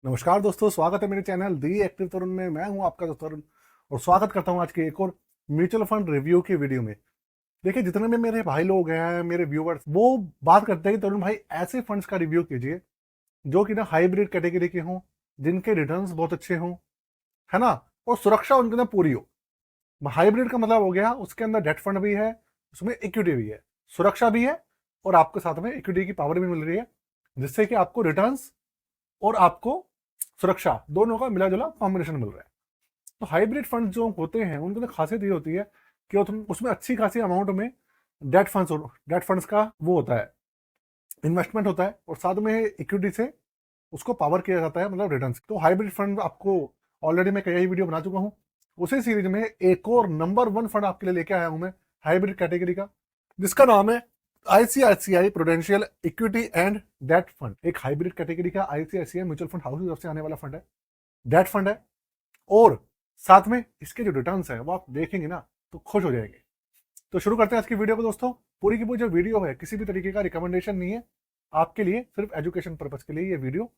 नमस्कार दोस्तों, स्वागत है मेरे चैनल दी एक्टिव तरुण में। मैं हूं आपका दोस्त तरुण और स्वागत करता हूं आज के एक और म्यूचुअल फंड रिव्यू की वीडियो में। देखिए, जितने भी मेरे भाई लोग हैं, मेरे व्यूअर्स, वो बात करते हैं कि तरुण भाई ऐसे फंड्स का रिव्यू कीजिए जो कि ना हाइब्रिड कैटेगरी के हों, जिनके रिटर्न्स बहुत अच्छे हों, है ना, और सुरक्षा उनके अंदर पूरी हो। हाइब्रिड का मतलब हो गया उसके अंदर डेट फंड भी है, उसमें इक्विटी भी है, सुरक्षा भी है, और आपके साथ में इक्विटी की पावर भी मिल रही है, जिससे कि आपको रिटर्न्स और आपको सुरक्षा दोनों का मिला जुला कॉम्बिनेशन मिल रहा है। तो हाइब्रिड फंड जो होते हैं उनकी तो खासियत ये होती है कि उसमें अच्छी खासी अमाउंट में डेट फंड्स का वो होता है, इन्वेस्टमेंट होता है, और साथ में इक्विटी से उसको पावर किया जाता है, मतलब रिटर्न्स। तो हाइब्रिड फंड आपको ऑलरेडी मैं कई वीडियो बना चुका हूं। उसी सीरीज में एक और नंबर 1 फंड आपके लिए लेके आया हूं मैं, हाइब्रिड कैटेगरी का, जिसका नाम है ICICI Prudential Equity and Debt Fund. एक हाइब्रिड कैटेगरी का आईसीआईसीआई म्यूचुअल फंड हाउस की तरफ से आने वाला फंड है, डेट फंड है, और साथ में इसके जो रिटर्न्स है वो आप देखेंगे ना तो खुश हो जाएंगे। तो शुरू करते हैं आज की वीडियो को दोस्तों। पूरी की पूरी जो वीडियो है किसी भी तरीके का रिकमेंडेशन नहीं है, आपके लिए सिर्फ एजुकेशन पर्पज के लिए ये वीडियो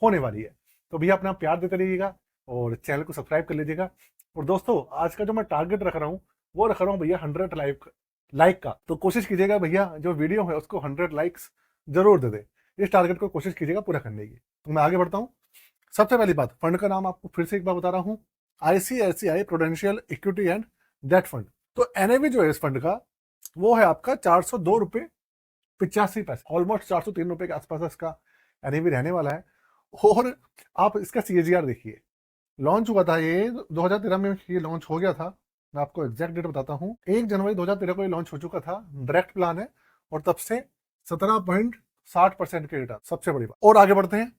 होने वाली है। तो भैया अपना प्यार देते रहिएगा और चैनल को सब्सक्राइब कर लीजिएगा। और दोस्तों, आज का जो मैं टारगेट रख रहा हूँ वो रख रहा हूँ भैया 100 लाइक का। तो कोशिश कीजिएगा भैया जो वीडियो है उसको 100 लाइक्स जरूर दे दे। इस टारगेट को कोशिश कीजिएगा पूरा करने की। तो मैं आगे बढ़ता हूँ। सबसे पहली बात, फंड का नाम आपको फिर से एक बार बता रहा हूँ, ICICI Prudential Equity and Debt Fund. तो एनएवी जो है इस फंड का वो है आपका 402 रुपये 85 पैसे, ऑलमोस्ट 403 रुपये के आसपास इसका एनएवी रहने वाला है। और आप इसका सीएजीआर देखिए, लॉन्च हुआ था ये 2013 में, ये लॉन्च हो गया था। मैं आपको एग्जैक्ट डेट बताता हूँ, 1 जनवरी 2013 को ये लॉन्च हो चुका था। डायरेक्ट प्लान है और तब से 17.60% के रिटर्न, सबसे बड़ी बात। और आगे बढ़ते हैं।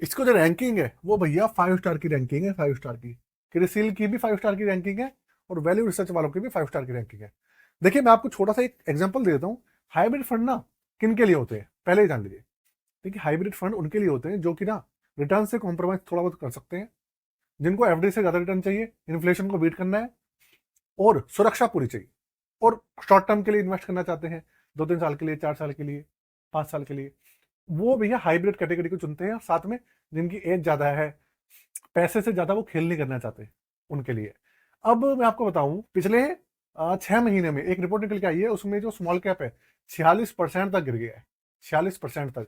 इसको जो रैंकिंग है वो भैया 5 स्टार की रैंकिंग है, 5 स्टार की। क्रिसिल की भी 5 स्टार की रैंकिंग है और वैल्यू रिसर्च वालों की भी 5 स्टार की रैंकिंग है। देखिए, मैं आपको छोटा सा एक एग्जांपल दे देता हूँ। हाइब्रिड फंड ना किन के लिए होते हैं पहले ही जान लीजिए। देखिए, हाइब्रिड फंड उनके लिए होते हैं जो कि ना रिटर्न से कॉम्प्रोमाइज थोड़ा बहुत कर सकते हैं, जिनको एफडी से ज्यादा रिटर्न चाहिए, इन्फ्लेशन को बीट करना है, और सुरक्षा पूरी चाहिए, और शॉर्ट टर्म के लिए इन्वेस्ट करना चाहते हैं, 2-3 साल के लिए, 4 साल के लिए, 5 साल के लिए, वो भैया हाइब्रिड कैटेगरी को चुनते हैं। साथ में जिनकी एज ज्यादा है, पैसे से ज्यादा वो खेल नहीं करना चाहते, उनके लिए। अब मैं आपको बताऊं, पिछले 6 महीने में एक रिपोर्ट निकल के आई है, उसमें जो स्मॉल कैप है 46% तक गिर गया है, 46% तक।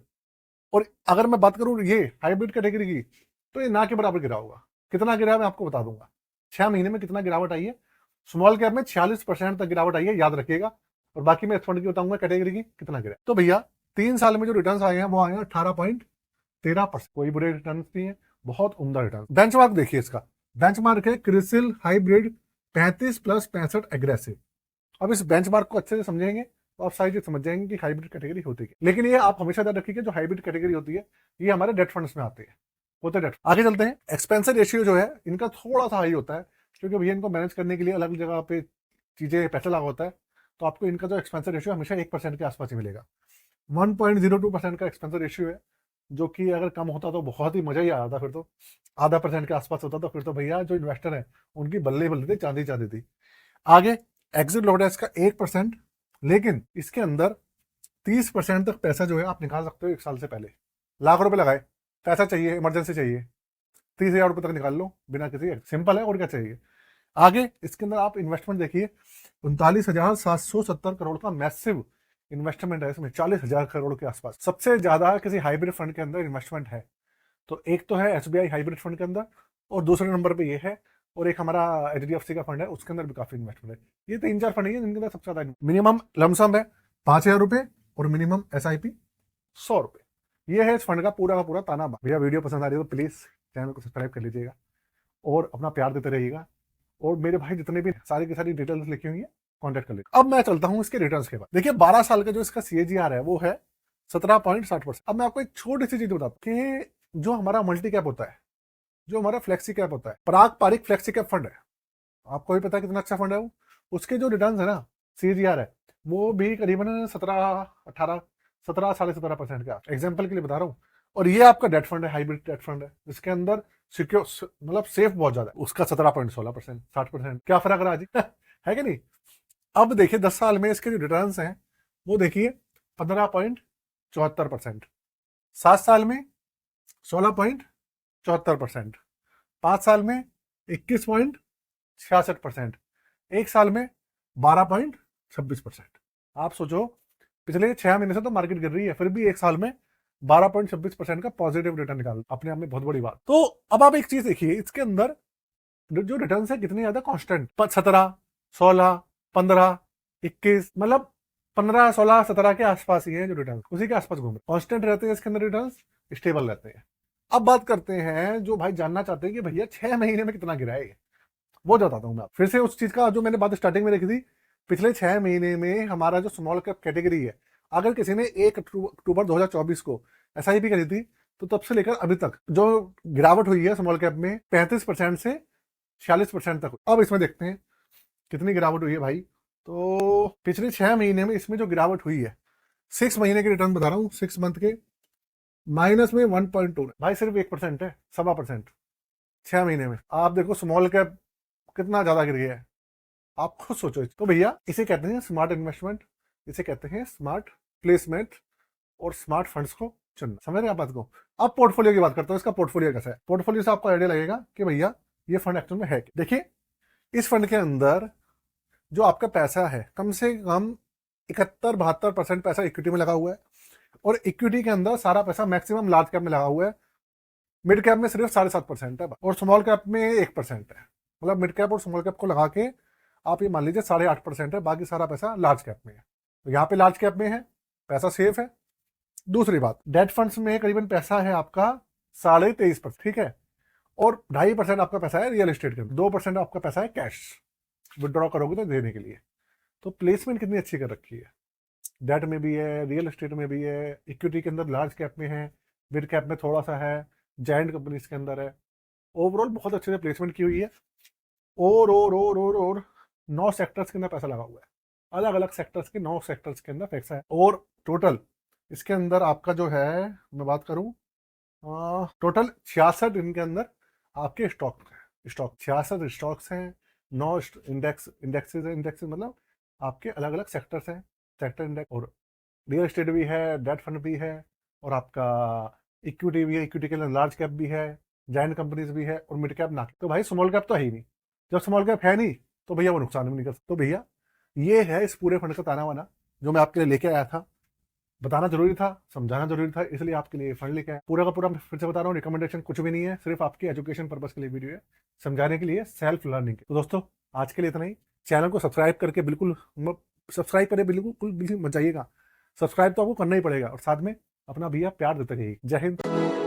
और अगर मैं बात करूं ये हाइब्रिड कैटेगरी की, तो ये ना के बराबर गिरा होगा। कितना गिरा है मैं आपको बता दूंगा, 6 महीने में कितना गिरावट आई है। स्मॉल कैप में 46% तक गिरावट आई है, याद रखिएगा। और बाकी मैं फंड की बताऊंगा कैटेगरी की कितना गिरा। तो भैया 3 साल में जो रिटर्न आए हैं वो आए हैं 18.13%। कोई बुरे रिटर्न नहीं है, बहुत उम्दा रिटर्न। बेंचमार्क देखिए इसका, बेंचमार्क है क्रिसिल हाइब्रिड 35+65 एग्रेसिव। अब इस बेंचमार्क को अच्छे से समझेंगे तो आप सारी चीज समझ जाएंगे कि हाइब्रिड कैटेगरी होती है। लेकिन ये आप हमेशा याद रखिएगा, जो हाइब्रिड कैटेगरी होती है ये हमारे डेट फंड्स में आते हैं, होते डेट। आगे चलते हैं। एक्सपेंस रेशियो जो है इनका थोड़ा सा हाई होता है, क्योंकि भैया इनको मैनेज करने के लिए अलग जगह पे चीजें पैसा लगा होता है। तो आपको इनका जो एक्सपेंस रेशियो हमेशा 1% के आसपास ही मिलेगा। 1.02% का एक्सपेंस रेशियो है, जो कि अगर कम होता तो बहुत ही मजा ही आता। फिर तो आधा % के आसपास होता तो फिर तो भैया जो इन्वेस्टर है उनकी बल्ले बल्ले थी, चांदी चांदी थी। आगे एग्जिट लॉट है इसका 1%, लेकिन इसके अंदर 30% तक पैसा जो है आप निकाल सकते हो 1 साल से पहले। लाख रुपए लगाए, पैसा चाहिए, इमरजेंसी चाहिए, 30,000 रुपए तक निकाल लो बिना किसी, सिंपल है, और क्या चाहिए। आगे इसके अंदर आप इन्वेस्टमेंट देखिए, 39,770 करोड़ का मैसिव इन्वेस्टमेंट है इसमें, 40,000 करोड़ के आसपास। सबसे ज्यादा किसी हाइब्रिड फंड के अंदर इन्वेस्टमेंट है तो एक तो है एसबीआई हाइब्रिड फंड के अंदर, और दूसरे नंबर पे ये है, और एक हमारा एचडीएफसी का फंड है, उसके अंदर भी काफी इन्वेस्टमेंट है। ये 3-4 फंड है जिनके अंदर सबसे ज्यादा मिनिमम लमसम है 5,000 रुपए, और मिनिमम एसआईपी 100 रुपए। ये है इस फंड का पूरा ताना बाना। भैया वीडियो पसंद आ रही है तो प्लीज चैनल को सब्सक्राइब कर लीजिएगा और अपना प्यार देते रहिएगा। और मेरे भाई जितने भी सारी की सारी डिटेल्स लिखी हुई है, कॉन्टेक्ट कर लीजिए। अब मैं चलता हूँ इसके रिटर्न्स के बाद। देखिए, 12 साल का जो इसका सीएजीआर है वो है 17.60%। अब मैं आपको एक छोटी सी चीज बताता हूँ कि जो हमारा मल्टी कैप होता है, जो हमारा फ्लेक्सी कैप होता है, पराग पारिक फ्लेक्सी कैप फंड है, आपको भी पता है कितना अच्छा फंड है वो। उसके जो रिटर्न है ना, सीजीआर है, वो भी करीबन 17 18 17 17.5% का, एग्जाम्पल के लिए बता रहा हूँ। और ये आपका डेट फंड है, हाइब्रिड डेट फंड है, जिसके अंदर सिक्योर मतलब सेफ बहुत ज्यादा है, उसका 17.16%, 60%। क्या फर्क रहा जी है कि नहीं। अब देखिए 10 साल में इसके जो रिटर्न हैं वो देखिए 15.74%, 7 साल में 74%, 5 साल में 21.66%, 1 साल में 12.26%। आप सोचो, पिछले 6 महीने से तो मार्केट गिर रही है, फिर भी 1 साल में 12.26% का पॉजिटिव रिटर्न निकाल, अपने आप में बहुत बड़ी बात। तो अब आप एक चीज देखिए, इसके अंदर जो रिटर्न है कितने ज्यादा कांस्टेंट, 17, 16, 15, 21, मतलब 15, 16, 17 के आसपास ही है जो रिटर्न, उसी के आसपास घूम रहे, कांस्टेंट रहते हैं इसके अंदर, रिटर्न स्टेबल रहते हैं। अब बात करते हैं जो भाई जानना चाहते हैं कि भैया 6 महीने में कितना गिरा है, वो बताता हूँ मैं फिर से उस चीज का जो मैंने बात स्टार्टिंग में रखी थी। पिछले 6 महीने में हमारा जो स्मॉल कैप कैटेगरी है, अगर किसी ने 1 अक्टूबर 2024 को SIP करी थी, तो तब से लेकर अभी तक जो गिरावट हुई है स्मॉल कैप में 35% से 46% तक। अब इसमें देखते हैं कितनी गिरावट हुई है भाई। तो पिछले 6 महीने में इसमें जो गिरावट हुई है, 6 महीने के रिटर्न बता रहा हूँ, 6 मंथ के माइनस में 1.2 भाई, सिर्फ 1% है, 1.25%। 6 महीने में आप देखो स्मॉल कैप कितना ज्यादा गिर गया है, आप खुद सोचो। तो भैया इसे कहते हैं स्मार्ट इन्वेस्टमेंट, इसे कहते हैं स्मार्ट प्लेसमेंट और स्मार्ट फंड्स को चुनना। समझ रहे हैं आप बात को। अब पोर्टफोलियो की बात करता हूँ, इसका पोर्टफोलियो कैसा है। पोर्टफोलियो से आपको आइडिया लगेगा कि भैया ये फंड एक्चुअल में है। देखिए, इस फंड के अंदर जो आपका पैसा है, कम से कम 71-72% पैसा इक्विटी में लगा हुआ है, और इक्विटी के अंदर सारा पैसा मैक्सिमम लार्ज कैप में लगा हुआ है। मिड कैप में सिर्फ 7.5% है, और स्मॉल कैप में 1% है। मतलब मिड कैप और स्मॉल कैप को लगा के आप ये मान लीजिए 8.5% है, बाकी सारा पैसा लार्ज कैप में है। तो यहाँ पे लार्ज कैप में है, पैसा सेफ है। दूसरी बात, डेट फंड्स में करीबन पैसा है आपका 23.5%, ठीक है, और 2.5% आपका पैसा है रियल एस्टेट के अंदर, 2% आपका पैसा है कैश विड्रॉ करोगे तो देने के लिए। तो प्लेसमेंट कितनी अच्छी कर रखी है, डेट में भी है, रियल एस्टेट में भी है, इक्विटी के अंदर लार्ज कैप में है, मिड कैप में थोड़ा सा है, जायंट कंपनीज के अंदर है। ओवरऑल बहुत अच्छे से प्लेसमेंट की हुई है, और 9 सेक्टर्स के अंदर पैसा लगा हुआ है, अलग अलग सेक्टर्स के 9 सेक्टर्स के अंदर पैसा है। और टोटल इसके अंदर आपका जो है, मैं बात करूं, टोटल 66 इनके अंदर आपके स्टॉक 66 स्टॉक्स हैं, 9 इंडेक्सेस मतलब आपके अलग अलग सेक्टर्स हैं, सेक्टर इंडेक्स। और रियल एस्टेट भी है, डेट फंड भी है, और आपका इक्विटी भी है, इक्विटी के अंदर लार्ज कैप भी है, जायंट कंपनीज भी है, और मिड कैप ना। तो भाई स्मॉल कैप तो है ही नहीं, जब स्मॉल कैप है नहीं तो भैया वो नुकसान भी नहीं कर सकते। तो भैया ये है इस पूरे फंड का ताना वाना जो मैं आपके लिए लेके आया था। बताना जरूरी था, समझाना जरूरी था, इसलिए आपके लिए फंड लेके आया। पूरा का पूरा मैं फिर से बता रहा हूँ, रिकमेंडेशन कुछ भी नहीं है, सिर्फ आपके एजुकेशन पर्पज के लिए वीडियो है, समझाने के लिए, सेल्फ लर्निंग के। तो दोस्तों आज के लिए इतना ही। चैनल को सब्सक्राइब करके बिल्कुल मत जाइएगा, सब्सक्राइब तो आपको करना ही पड़ेगा, और साथ में अपना भैया प्यार देते रहिए। जय हिंद।